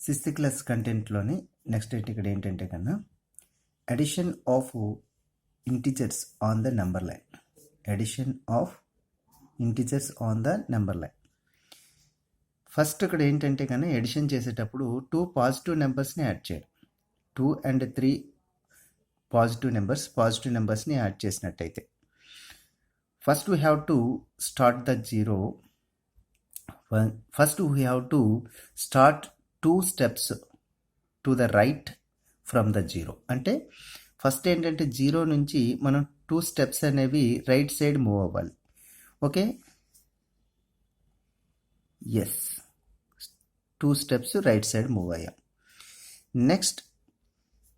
Sixth class కంటెంట్లోని next ఇక్కడ ఏంటంటే కన్నా addition of integers on the number line. Addition of integers on the number line. First ఇక్కడ ఏంటంటే కన్నా ఎడిషన్ చేసేటప్పుడు 2 పాజిటివ్ నెంబర్స్ని యాడ్ చేయాలి. 2 and 3 పాజిటివ్ నెంబర్స్ని యాడ్ చేసినట్టయితే first we have to start the zero. First we have to start 2 steps to the right from the zero. అంటే first ఏంటంటే జీరో నుంచి మనం 2 steps అనేవి రైట్ సైడ్ మూవ్ అవ్వాలి. Okay, yes, 2 steps right side move అయ్యాం. Next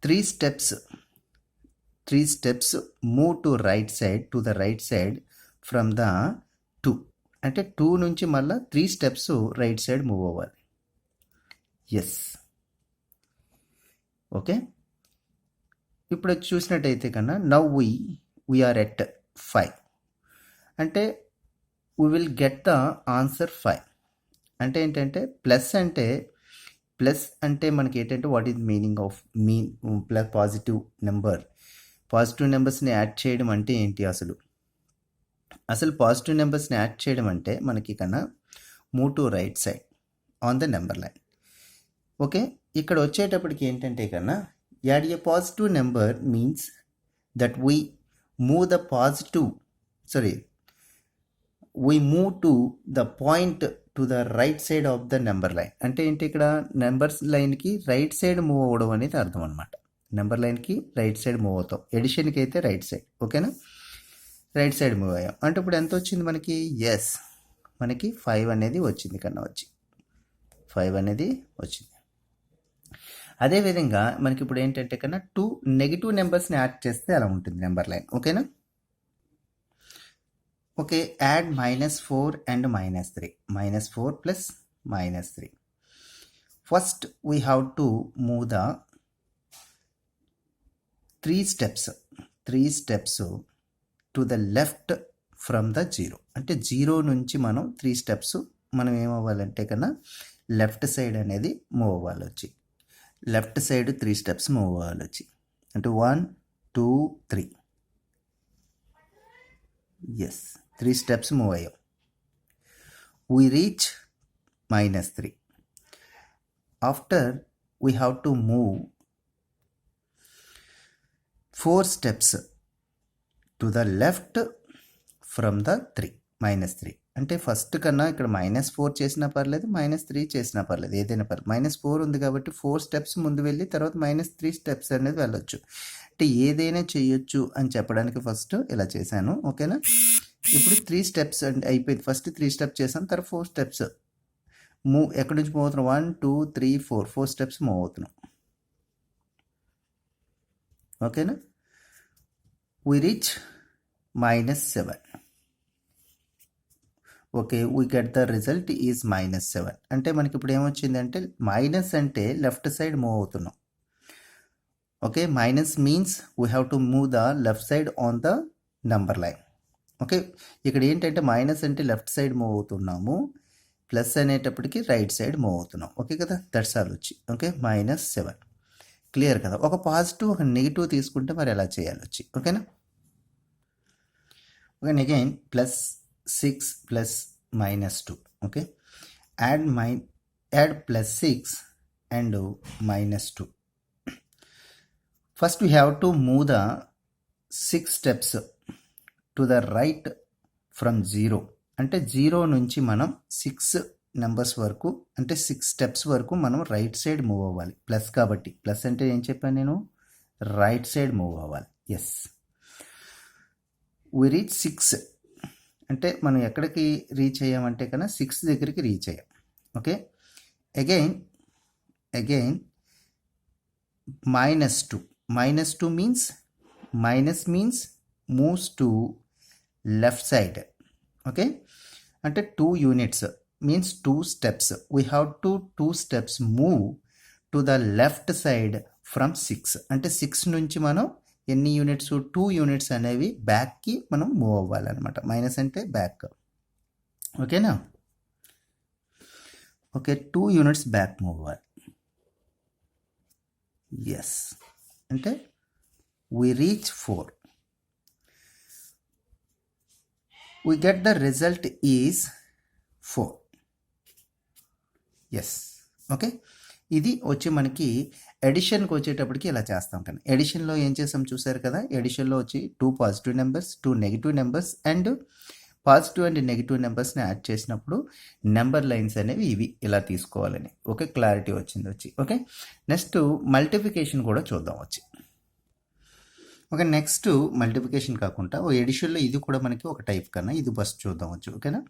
3 steps move to right side, to the right side from the 2. అంటే 2 నుంచి మళ్ళీ 3 steps రైట్ సైడ్ మూవ్ అవ్వాలి. Yes, okay. ఇప్పుడు చూసినట్టయితే కన్నా నవ్ వీఆర్ ఎట్ 5. అంటే we will get the answer 5. అంటే ఏంటంటే ప్లస్ అంటే మనకి ఏంటంటే what is meaning of plus positive నెంబర్స్ని యాడ్ చేయడం అంటే ఏంటి? అసలు పాజిటివ్ నెంబర్స్ని యాడ్ చేయడం అంటే మనకి కన్నా move to right side on the number line. Okay, ఇక్కడ వచ్చేటప్పటికి ఏంటంటే కన్నా add A positive number means that we move to the point to the right side of the number line. అంటే ఏంటి, ఇక్కడ నెంబర్స్ లైన్కి రైట్ సైడ్ మూవ్ అవ్వడం అనేది అర్థం అనమాట. నెంబర్ లైన్కి రైట్ సైడ్ మూవ్ అవుతాం. ఎడిషన్కి అయితే రైట్ సైడ్. ఓకేనా, రైట్ సైడ్ మూవ్ అయ్యాం. అంటే ఇప్పుడు ఎంత వచ్చింది మనకి? ఎస్, మనకి 5 అనేది వచ్చింది. 5 అనేది వచ్చింది. అదేవిధంగా మనకి ఇప్పుడు ఏంటంటే కన్నా 2 నెగిటివ్ నెంబర్స్ని యాడ్ చేస్తే అలా ఉంటుంది నెంబర్ లైన్. ఓకేనా, okay. Add -4 and -3. -4 plus -3. First we have to move the 3 steps to the left from the zero. అంటే జీరో నుంచి మనం 3 steps మనం ఏమవ్వాలంటే కన్నా లెఫ్ట్ సైడ్ అనేది మూవ్ అవ్వాలి వచ్చి. లెఫ్ట్ సైడ్ 3 steps మూవ్ అవ్వాలి వచ్చి. అంటే 1 2 3. ఎస్, 3 steps మూవ్ అయ్యాం. We reach -3. After we have to move 4 steps to the left from the -3. అంటే ఫస్ట్ కన్నా ఇక్కడ -4 చేసినా పర్లేదు, -3 చేసినా పర్లేదు, ఏదైనా పర్లేదు. -4 ఉంది కాబట్టి 4 steps ముందు వెళ్ళి తర్వాత -3 steps అనేది వెళ్ళొచ్చు. అంటే ఏదైనా చేయొచ్చు అని చెప్పడానికి ఫస్ట్ ఇలా చేశాను. ఓకేనా, ఇప్పుడు 3 steps అంటే అయిపోయింది. ఫస్ట్ 3 steps చేసాం, తర్వాత 4 steps మూవ్. ఎక్కడి నుంచి మూవ్ అవుతున్నాం? 1 2 3 4 steps మూవ్ అవుతున్నాం. ఓకేనా, we reach -7. Okay, we get the result is -7. అంటే మనకి ఇప్పుడు ఏమొచ్చిందంటే మైనస్ అంటే లెఫ్ట్ సైడ్ మూవ్ అవుతున్నాం. Okay, minus means we have to move the left side on the number line. Okay, ఇక్కడ ఏంటంటే మైనస్ అంటే లెఫ్ట్ సైడ్ మూవ్ అవుతున్నాము, plus అనేటప్పటికి రైట్ సైడ్ మూవ్ అవుతున్నాం. ఓకే కదా, దట్స్ ఆల్ వచ్చి. ఓకే, -7. క్లియర్ కదా. ఒక పాజిటివ్ ఒక నెగిటివ్ తీసుకుంటే మరి ఎలా చేయాలి వచ్చి. ఓకేనా, okay. Again +6 plus -2. Okay, add +6 and -2. First we have to move the 6 steps to the right from zero. అంటే జీరో నుంచి మనం 6 నెంబర్స్ వరకు, అంటే 6 steps వరకు మనం రైట్ సైడ్ మూవ్ అవ్వాలి. ప్లస్ కాబట్టి, ప్లస్ అంటే ఏం చెప్పాను నేను? రైట్ సైడ్ మూవ్ అవ్వాలి. Yes, we reach 6. అంటే మనం ఎక్కడికి రీచ్ అయ్యామంటే కన్నా 6 దగ్గరికి రీచ్ అయ్యాం. Okay, again -2 means moves to left side. Okay, అంటే 2 units means 2 steps. We have to 2 steps move to the left side from 6. అంటే 6 నుంచి మనం ఎన్ని యూనిట్స్? 2 units అనేవి బ్యాక్కి మనం మూవ్ అవ్వాలన్నమాట. మైనస్ అంటే బ్యాక్. ఓకేనా, ఓకే 2 units బ్యాక్ మూవ్ అవ్వాలి. ఎస్ అంటే we reach 4. We get the result is 4. Yes okay. ఇది వచ్చి మనకి ఎడిషన్కి వచ్చేటప్పటికి ఇలా చేస్తాం. కానీ ఎడిషన్లో ఏం చేసాం చూసారు కదా, ఎడిషన్లో వచ్చి 2 positive numbers 2 negative numbers and positive and negative నెంబర్స్ని యాడ్ చేసినప్పుడు నెంబర్ లైన్స్ అనేవి ఇవి ఇలా తీసుకోవాలని ఓకే క్లారిటీ వచ్చింది వచ్చి ఓకే. నెక్స్ట్ మల్టిప్లికేషన్ కూడా చూద్దాం వచ్చి ఓకే. నెక్స్ట్ మల్టిప్లికేషన్ కాకుండా ఓ ఎడిషన్లో ఇది కూడా మనకి ఒక టైప్ కన్నా ఇది ఫస్ట్ చూద్దాం వచ్చు ఓకేనా.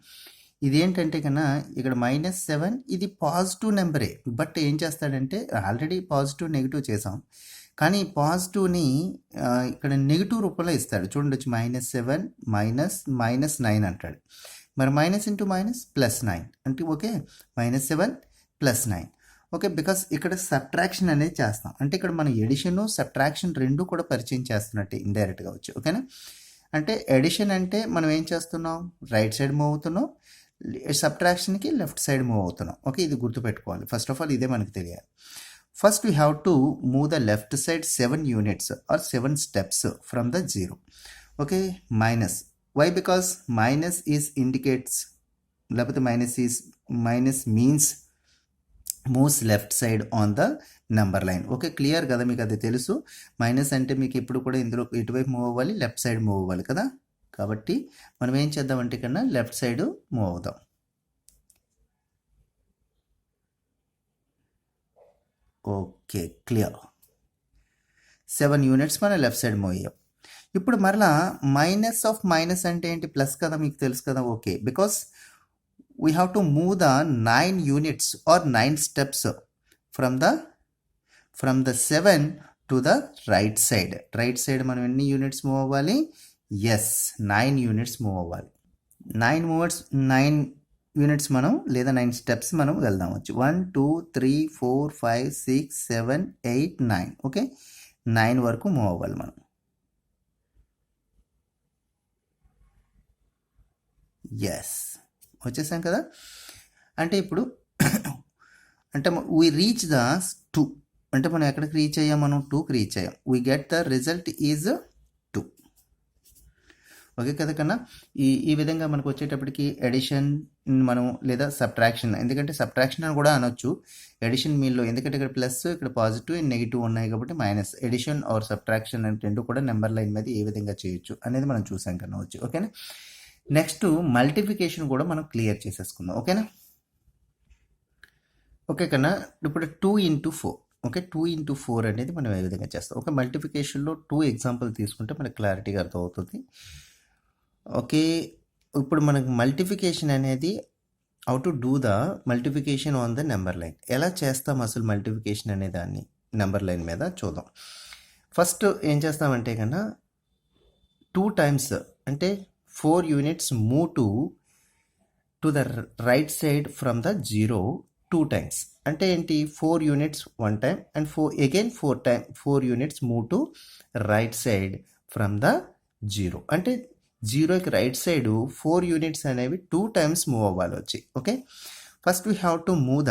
ఇది ఏంటంటే కన్నా ఇక్కడ -7 ఇది పాజిటివ్ నెంబరే, బట్ ఏం చేస్తాడంటే ఆల్రెడీ పాజిటివ్ నెగిటివ్ చేసాం కానీ పాజిటివ్ని ఇక్కడ నెగిటివ్ రూపంలో ఇస్తాడు చూడండి వచ్చి -7 -9 అంటాడు. మరి -*−+9 అంటే ఓకే -7 +9 ఓకే. బికాస్ ఇక్కడ సబ్ట్రాక్షన్ అనేది చేస్తాం అంటే ఇక్కడ మన ఎడిషన్ సబ్ట్రాక్షన్ రెండు కూడా పరిచయం చేస్తున్నట్టే ఇండైరెక్ట్గా వచ్చి ఓకేనా. అంటే ఎడిషన్ అంటే మనం ఏం చేస్తున్నాం రైట్ సైడ్ మూవ్ అవుతున్నాం, సబ్ట్రాక్షన్కి లెఫ్ట్ సైడ్ మూవ్ అవుతున్నాం ఓకే. ఇది గుర్తుపెట్టుకోవాలి ఫస్ట్ ఆఫ్ ఆల్, ఇదే మనకి తెలియాలి. First we have to move the left side 7 units or 7 steps from the 0 okay. Minus why because minus is indicates లేకపోతే minus means moves left side on the number line okay. Clear కదా మీకు, అది తెలుసు. Minus అంటే మీకు ఎప్పుడు కూడా ఇందులో ఇటువైపు మూవ్ అవ్వాలి, లెఫ్ట్ సైడ్ మూవ్ అవ్వాలి కదా. కాబట్టి మనం ఏం చేద్దామంటే కన్నా లెఫ్ట్ సైడ్ మూవ్ అవుదాం. Okay clear. 7 యూనిట్స్ మనం లెఫ్ట్ సైడ్ మూవ్ అయ్యాం. ఇప్పుడు మరలా మైనస్ ఆఫ్ మైనస్ అంటే ఏంటి, ప్లస్ కదా, మీకు తెలుసు కదా okay. Because we have to move the 9 units or 9 steps from the 7 to the right side. Right side మనం ఎన్ని యూనిట్స్ మూవ్ అవ్వాలి, ఎస్ 9 యూనిట్స్ మూవ్ అవ్వాలి. 9 యూనిట్స్ మనం లేదా 9 స్టెప్స్ మనం వెళ్దాం వచ్చి 1 2 3 4 5 6 7 8 9 ఓకే. 9 వరకు మూవ్ అవ్వాలి మనం. ఎస్ వచ్చేసాం కదా. అంటే ఇప్పుడు అంటే వీ రీచ్ ద 2 అంటే మనం ఎక్కడికి రీచ్ అయ్యాం, మనం 2కి రీచ్ అయ్యాం. We get the result is 2 okay కదా కన్నా. ఈ విధంగా మనకు వచ్చేటప్పటికి ఎడిషన్ మనం లేదా సబ్ట్రాక్షన్, ఎందుకంటే సబ్ట్రాక్షన్ అని కూడా అనొచ్చు ఎడిషన్ మీల్లో, ఎందుకంటే ఇక్కడ ప్లస్ ఇక్కడ పాజిటివ్ అండ్ నెగిటివ్ ఉన్నాయి కాబట్టి మైనస్. ఎడిషన్ ఆర్ సబ్ట్రాక్షన్ అంటే రెండు కూడా నెంబర్ లైన్ మీద ఏ విధంగా చేయొచ్చు అనేది మనం చూసాం కన్నా వచ్చు ఓకేనా. నెక్స్ట్ మల్టిప్లికేషన్ కూడా మనం క్లియర్ చేసేసుకుందాం ఓకేనా. ఓకే కన్నా ఇప్పుడు 2 × 4 ఓకే. 2 × 4 అనేది మనం ఏ విధంగా చేస్తాం ఓకే. మల్టిప్లికేషన్లో 2 ఎగ్జాంపుల్ తీసుకుంటే మనకు క్లారిటీగా అర్థమవుతుంది ఓకే. ఇప్పుడు మనకు మల్టిప్లికేషన్ అనేది how to do the multiplication on the number line, ఎలా చేస్తాం అసలు మల్టిప్లికేషన్ అనే దాన్ని నెంబర్ లైన్ మీద చూద్దాం. ఫస్ట్ ఏం చేస్తామంటే కన్నా 2 టైమ్స్ అంటే 4 units move to the right side from the 0 2 times. అంటే ఏంటి, 4 units 1 time and 4 units move to right side from the 0. అంటే 0కి రైట్ సైడ్ 4 యూనిట్స్ అనేవి 2 టైమ్స్ మూవ్ అవ్వాలి వచ్చి okay. First we have to move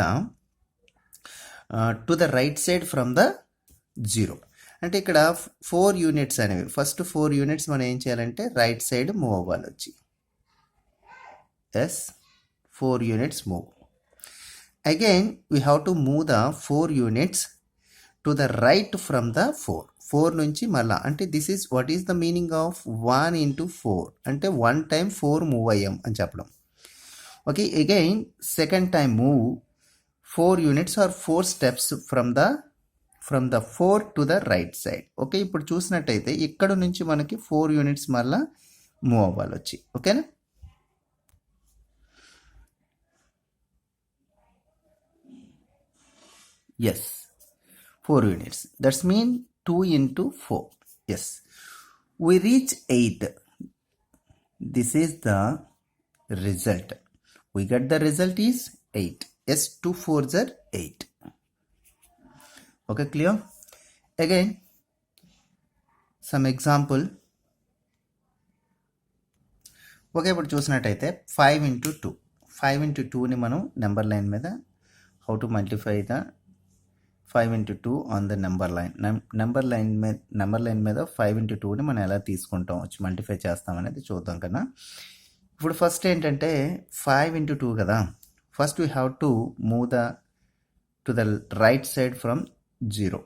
to the right side from the 0. అంటే ఇక్కడ 4 units అనేవి ఫస్ట్ 4 యూనిట్స్ మనం ఏం చేయాలంటే రైట్ సైడ్ మూవ్ అవ్వాలి వచ్చి yes 4 units move. Again we have to move the 4 units to the right from the 4 నుంచి మళ్ళా. అంటే this is what is the meaning of 1 × 4 అంటే 1 టైం 4 మూవ్ అయ్యాం అని చెప్పడం okay. Again second time move 4 units or 4 steps from the 4 to the right side okay. ఇప్పుడు చూసినట్టయితే ఇక్కడ నుంచి మనకి 4 యూనిట్స్ మళ్ళా మూవ్ అవ్వాలి వచ్చి ఓకేనా. Yes 4 units, that's mean 2 × 4 yes. we reach 8. This is the result. We get the result is 8. Yes, 2 4s are 8. Okay, clear? Again, some example. Okay, ఇప్పుడు చూసినట్టయితే 5 × 2 ని మనం నెంబర్ లైన్ మీద how to multiply the 5 into 2 on the number line. Number line మీద 5 into 2ని మనం ఎలా తీసుకుంటాం వచ్చి మల్టిఫై చేస్తాం అనేది చూద్దాం కదా. ఇప్పుడు ఫస్ట్ ఏంటంటే 5 into 2 కదా. First we have to move to the right side from 0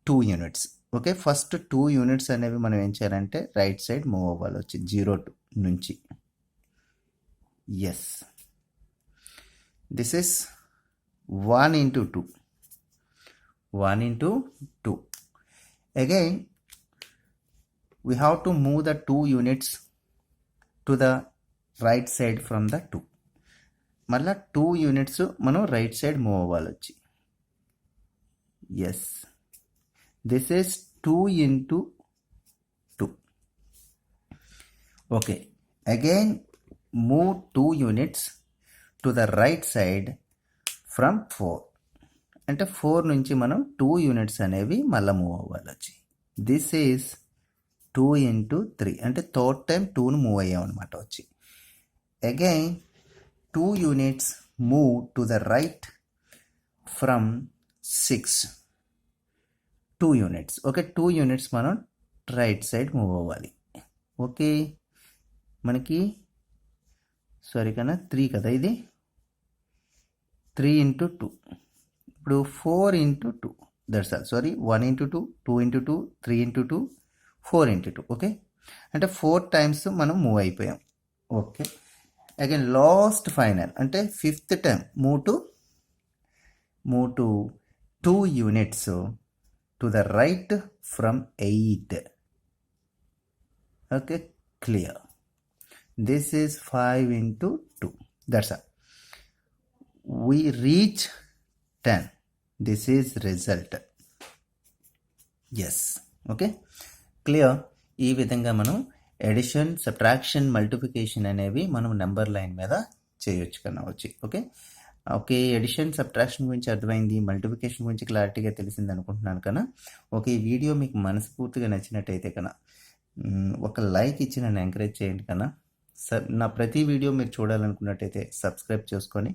2 units. Okay, first 2 units అనేవి మనం ఏం చేయాలంటే రైట్ సైడ్ మూవ్ అవ్వాలి వచ్చి 0 నుంచి. Yes, this is 1 into 2. 1 into 2. Again, we have to move the 2 units to the right side from the 2. మళ్ళా 2 units మనం right side move అవ్వాలి వచ్చి. Yes, this is 2 into 2. Okay, again move 2 units to the right side from 4. అంటే 4 నుంచి మనం 2 units అనేవి మళ్ళీ move అవ్వాలి వచ్చి. This is 2 into 3. అంటే థర్డ్ టైం 2ను మూవ్ అయ్యాం అనమాట వచ్చి. Again 2 units move to the right from 6. 2 units. Okay, 2 units మనం రైట్ సైడ్ మూవ్ అవ్వాలి. ఓకే, మనకి సారీ కన్నా 3 కదా ఇది. 3 into 2. ఇప్పుడు 4 into 2, that's all. Sorry, 1 into 2, 2 into 2, 3 into 2, 4 into 2. Okay, అంటే 4 times మనం మూవ్ అయిపోయాం. ఓకే, అగైన్ లాస్ట్ ఫైనల్ అంటే 5th time move to 2 units to the right from 8. Okay, clear. This is 5 into 2. That's all. We reach 10. This is result. Yes. Okay, clear. ఈ విధంగా మనం edition, subtraction, multiplication అనేవి మనం number line మీద చేయొచ్చు కన్నా వచ్చి. ఓకే, ఎడిషన్, సబ్ట్రాక్షన్ గురించి అర్థమైంది, మల్టిప్లికేషన్ గురించి క్లారిటీగా తెలిసింది అనుకుంటున్నాను కన్నా. ఓకే, ఈ వీడియో మీకు మనస్ఫూర్తిగా నచ్చినట్టయితే కన్నా ఒక లైక్ ఇచ్చి నన్ను ఎంకరేజ్ చేయండి కన్నా. నా ప్రతి వీడియో మీరు చూడాలనుకున్నట్టయితే సబ్స్క్రైబ్ చేసుకొని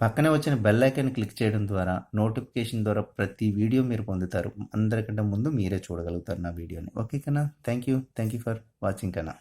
పక్కనే వచ్చిన బెల్ ఐకాన్ క్లిక్ చేయడం ద్వారా నోటిఫికేషన్ ద్వారా ప్రతి వీడియో మీరు పొందుతారు. అందరికంటే ముందు మీరే చూడగలుగుతారు నా వీడియోని. ఓకే కన్నా, థ్యాంక్ యూ ఫర్ వాచింగ్ కన్నా.